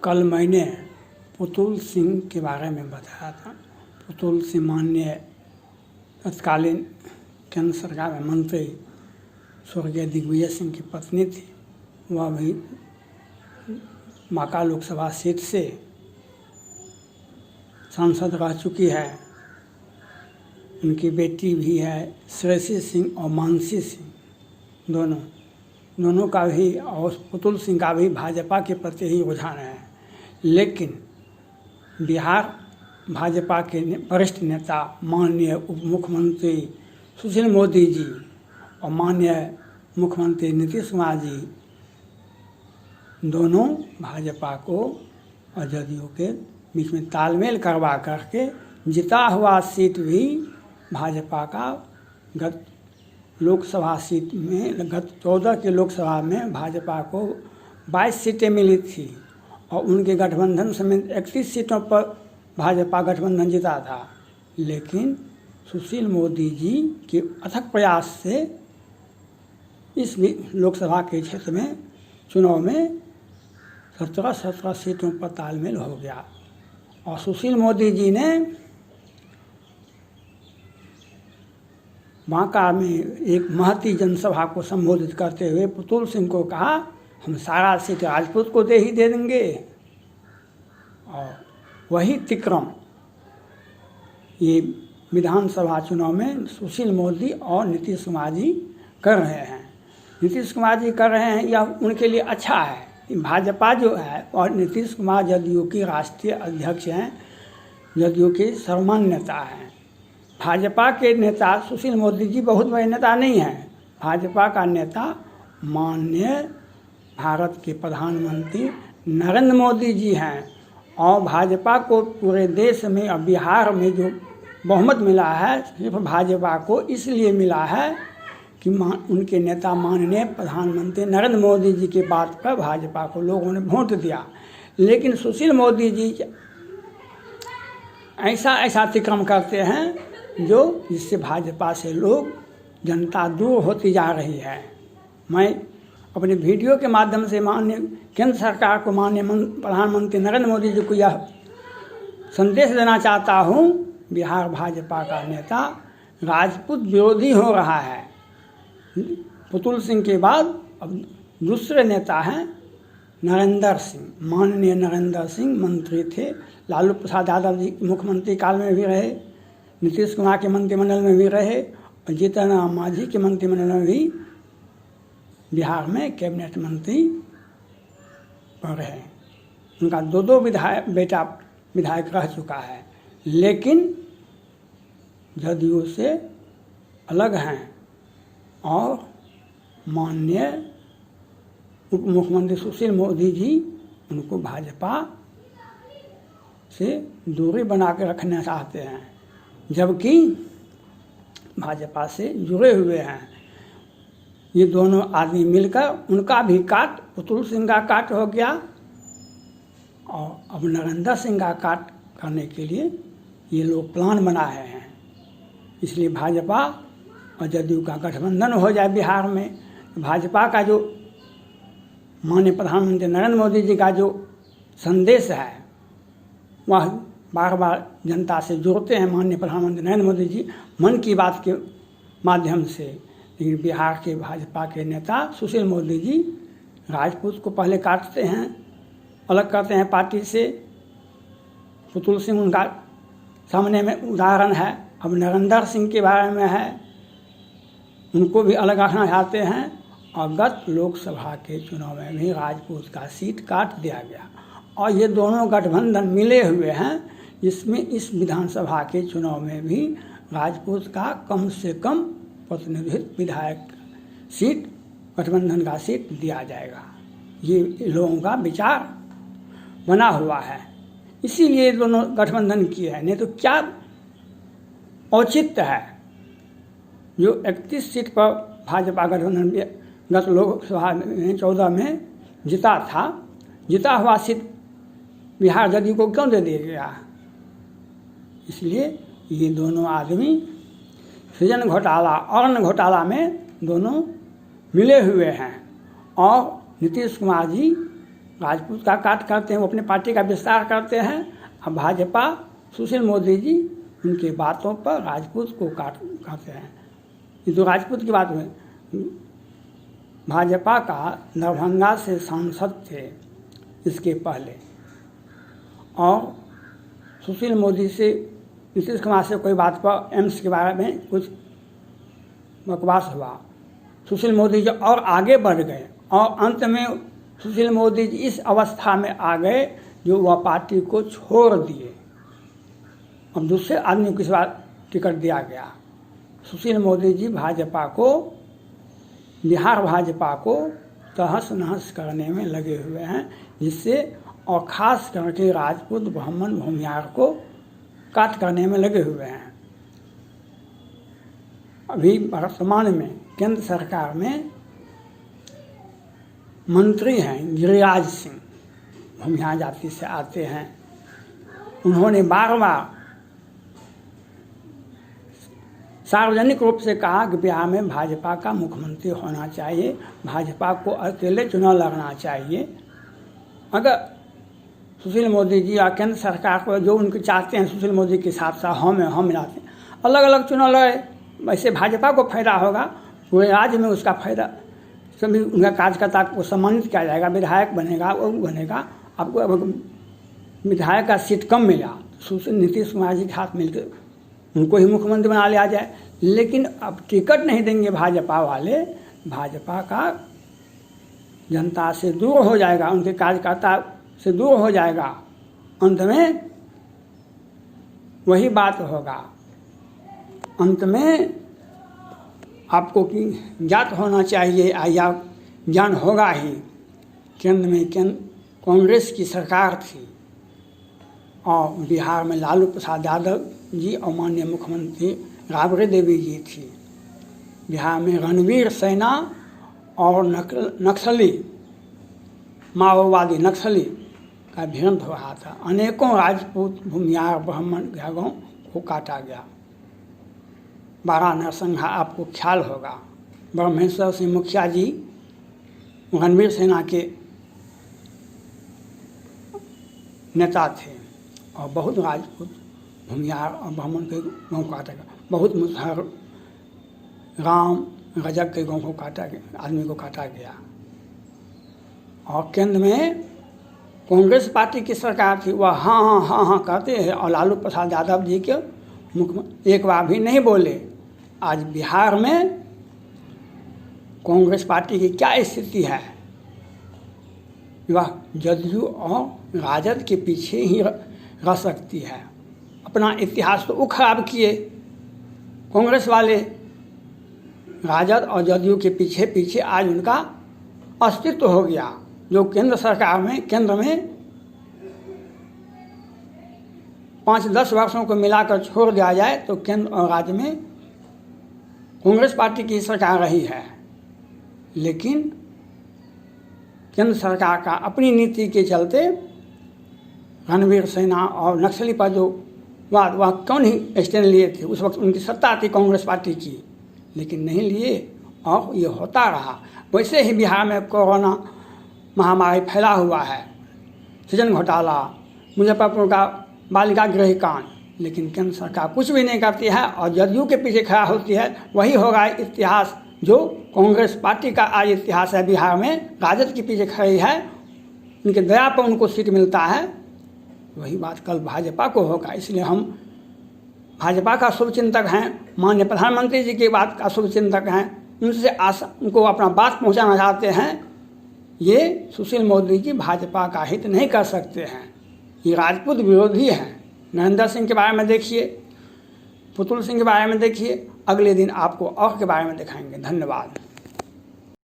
कल मैंने पुतुल सिंह के बारे में बताया था। पुतुल सिंह माननीय तत्कालीन केंद्र सरकार में मंत्री स्वर्गीय दिग्विजय सिंह की पत्नी थी। वह भी बांका लोकसभा सीट से सांसद रह चुकी है। उनकी बेटी भी है श्रेयसी सिंह और मानसी सिंह, दोनों का भी, और पुतुल सिंह का भी भाजपा के प्रति ही रुझान है। लेकिन बिहार भाजपा के वरिष्ठ नेता माननीय उप मुख्यमंत्री सुशील मोदी जी और माननीय मुख्यमंत्री नीतीश कुमार जी दोनों भाजपा को और जदयू के बीच में तालमेल करवा करके जीता हुआ सीट भी भाजपा का गत लोकसभा सीट में, गत 14 के लोकसभा में भाजपा को 22 सीटें मिली थी और उनके गठबंधन समेत 31 सीटों पर भाजपा गठबंधन जीता था। लेकिन सुशील मोदी जी के अथक प्रयास से इस लोकसभा के क्षेत्र में चुनाव में 17 सीटों पर तालमेल हो गया और सुशील मोदी जी ने बांका में एक महती जनसभा को संबोधित करते हुए पुतुल सिंह को कहा, हम सारा सीट राजपूत को दे देंगे। और वही तिक्रम ये विधानसभा चुनाव में सुशील मोदी और नीतीश कुमार जी कर रहे हैं। नीतीश कुमार जी कर रहे हैं, यह उनके लिए अच्छा है। भाजपा जो है और नीतीश कुमार जदयू की राष्ट्रीय अध्यक्ष हैं, जदयू के सर्वमान्य नेता हैं। भाजपा के नेता सुशील मोदी जी बहुत बड़े नेता नहीं हैं। भाजपा का नेता माननीय भारत के प्रधानमंत्री नरेंद्र मोदी जी हैं और भाजपा को पूरे देश में और बिहार में जो बहुमत मिला है सिर्फ भाजपा को इसलिए मिला है कि उनके नेता माननीय प्रधानमंत्री नरेंद्र मोदी जी के बात पर भाजपा को लोगों ने वोट दिया। लेकिन सुशील मोदी जी ऐसा अतिक्रम करते हैं जिससे भाजपा से लोग, जनता दूर होती जा रही है। मैं अपने वीडियो के माध्यम से माननीय केंद्र सरकार को, माननीय प्रधानमंत्री नरेंद्र मोदी जी को यह संदेश देना चाहता हूँ, बिहार भाजपा का नेता राजपूत विरोधी हो रहा है। पुतुल सिंह के बाद अब दूसरे नेता हैं नरेंद्र सिंह। माननीय नरेंद्र सिंह मंत्री थे, लालू प्रसाद यादव जी मुख्यमंत्री काल में भी रहे, नीतीश कुमार के मंत्रिमंडल में भी रहे और जीतन राम मांझी के मंत्रिमंडल में भी बिहार में कैबिनेट मंत्री रहे। उनका दो बेटा विधायक रह चुका है। लेकिन जदयू से अलग हैं और माननीय उप मुख्यमंत्री सुशील मोदी जी उनको भाजपा से दूरी बना के रखना चाहते हैं, जबकि भाजपा से जुड़े हुए हैं। ये दोनों आदमी मिलकर उनका भी काट, पुतुल सिंह का काट हो गया और अब नरेंद्र सिंह का काट करने के लिए ये लोग प्लान बनाए हैं। इसलिए भाजपा और जदयू का गठबंधन हो जाए बिहार में। भाजपा का जो माननीय प्रधानमंत्री नरेंद्र मोदी जी का जो संदेश है वह बार बार जनता से जोड़ते हैं माननीय प्रधानमंत्री नरेंद्र मोदी जी मन की बात के माध्यम से। लेकिन बिहार के भाजपा के नेता सुशील मोदी जी राजपूत को पहले काटते हैं, अलग करते हैं पार्टी से। पुतुल सिंह उनका सामने में उदाहरण है। अब नरेंद्र सिंह के बारे में है, उनको भी अलग रखना चाहते हैं। और गत लोकसभा के चुनाव में भी राजपूत का सीट काट दिया गया और ये दोनों गठबंधन मिले हुए हैं, जिसमें इस विधानसभा के चुनाव में भी राजपूत का कम से कम प्रतिनिधित्व विधायक सीट, गठबंधन का सीट दिया जाएगा। ये लोगों का विचार बना हुआ है, इसीलिए दोनों गठबंधन किए हैं। नहीं तो क्या औचित्य है। जो 31 सीट पर भाजपा गठबंधन गत लोकसभा में 14 में जीता था, जीता हुआ सीट बिहार जदयू को क्यों दे दिया गया। इसलिए ये दोनों आदमी सृजन घोटाला और अन्य घोटाला में दोनों मिले हुए हैं और नीतीश कुमार जी राजपूत का काट करते हैं, वो अपने पार्टी का विस्तार करते हैं। अब भाजपा सुशील मोदी जी उनके बातों पर राजपूत को काटते हैं। ये तो राजपूत की बात हुई। भाजपा का दरभंगा से सांसद थे इसके पहले, और सुशील मोदी से नीतीश कुमार से कोई बात पर एम्स के बारे में कुछ बकवास हुआ। सुशील मोदी जी और आगे बढ़ गए और अंत में सुशील मोदी जी इस अवस्था में आ गए जो वह पार्टी को छोड़ दिए। अब दूसरे आदमी को इस बार टिकट दिया गया। सुशील मोदी जी भाजपा को, बिहार भाजपा को तहस नहस करने में लगे हुए हैं, जिससे और ख़ास करके राजपूत ब्राह्मण भूमियार को काट करने में लगे हुए हैं। अभी वर्तमान में केंद्र सरकार में मंत्री हैं गिरिराज सिंह, भूमिहार जाति से आते हैं। उन्होंने बार बार सार्वजनिक रूप से कहा कि बिहार में भाजपा का मुख्यमंत्री होना चाहिए, भाजपा को अकेले चुनाव लड़ना चाहिए। अगर सुशील मोदी जी या केंद्र सरकार को जो उनके चाहते हैं सुशील मोदी के साथ साथ हम मिलाते हैं, अलग अलग चुनाव लड़े, वैसे भाजपा को फायदा होगा, पूरे राज्य में उसका फायदा, सभी उनका कार्यकर्ता को सम्मानित किया जाएगा, विधायक बनेगा, वो बनेगा। आपको विधायक का सीट कम मिला, सुशील नीतीश कुमार जी के हाथ मिलकर उनको ही मुख्यमंत्री बना लिया जाए। लेकिन अब टिकट नहीं देंगे भाजपा वाले, भाजपा का जनता से दूर हो जाएगा, उनके कार्यकर्ता से दूर हो जाएगा। अंत में वही बात होगा, अंत में आपको कि ज्ञात होना चाहिए या ज्ञान होगा ही। केंद्र में कांग्रेस की सरकार थी और बिहार में लालू प्रसाद यादव जी और माननीय मुख्यमंत्री राबड़ी देवी जी थी। बिहार में रणवीर सेना और नक्सली, माओवादी नक्सली का भिड़ंत हो रहा था। अनेकों राजपूत भूमियार ब्राह्मण भाइयों को काटा गया। बारह नरसंहार आपको ख्याल होगा। ब्रह्मेश्वर सिंह मुखिया जी रणवीर सेना के नेता थे और बहुत राजपूत भूमियार और ब्राह्मण के गाँव को काटा गया। बहुत मुसहर राम गजक के गाँव को काटा गया, आदमी को काटा गया। और केंद्र में कांग्रेस पार्टी की सरकार थी, वह हाँ कहते हैं और लालू प्रसाद यादव जी के मुख्यमंत्री एक बार भी नहीं बोले। आज बिहार में कांग्रेस पार्टी की क्या स्थिति है, वह जदयू और राजद के पीछे ही रह सकती है। अपना इतिहास तो वो खराब किए कांग्रेस वाले, राजद और जदयू के पीछे पीछे आज उनका अस्तित्व हो गया। जो केंद्र सरकार में, केंद्र में 5-10 वर्षों को मिलाकर छोड़ दिया जाए तो केंद्र और राज्य में कांग्रेस पार्टी की सरकार रही है। लेकिन केंद्र सरकार का अपनी नीति के चलते रणवीर सेना और नक्सली पर जो वह क्यों नहीं स्टैंड लिए थे, उस वक्त उनकी सत्ता थी कांग्रेस पार्टी की, लेकिन नहीं लिए और ये होता रहा। वैसे ही बिहार में कोरोना महामारी फैला हुआ है, सृजन घोटाला, मुजफ्फरपुर का बालिका गृह कांड, लेकिन केंद्र सरकार कुछ भी नहीं करती है और जदयू के पीछे खड़ा होती है। वही होगा इतिहास जो कांग्रेस पार्टी का आज इतिहास है बिहार में, राजद के पीछे खड़ी है, उनके दया पर उनको सीट मिलता है। वही बात कल भाजपा को होगा। इसलिए हम भाजपा का शुभचिंतक हैं, माननीय प्रधानमंत्री जी की बात का शुभचिंतक हैं, उनसे उनको अपना बात पहुंचाना चाहते हैं। ये सुशील मोदी जी भाजपा का हित नहीं कर सकते हैं, ये राजपूत विरोधी हैं। नरेंद्र सिंह के बारे में देखिए, पुतुल सिंह के बारे में देखिए, अगले दिन आपको और के बारे में दिखाएंगे। धन्यवाद।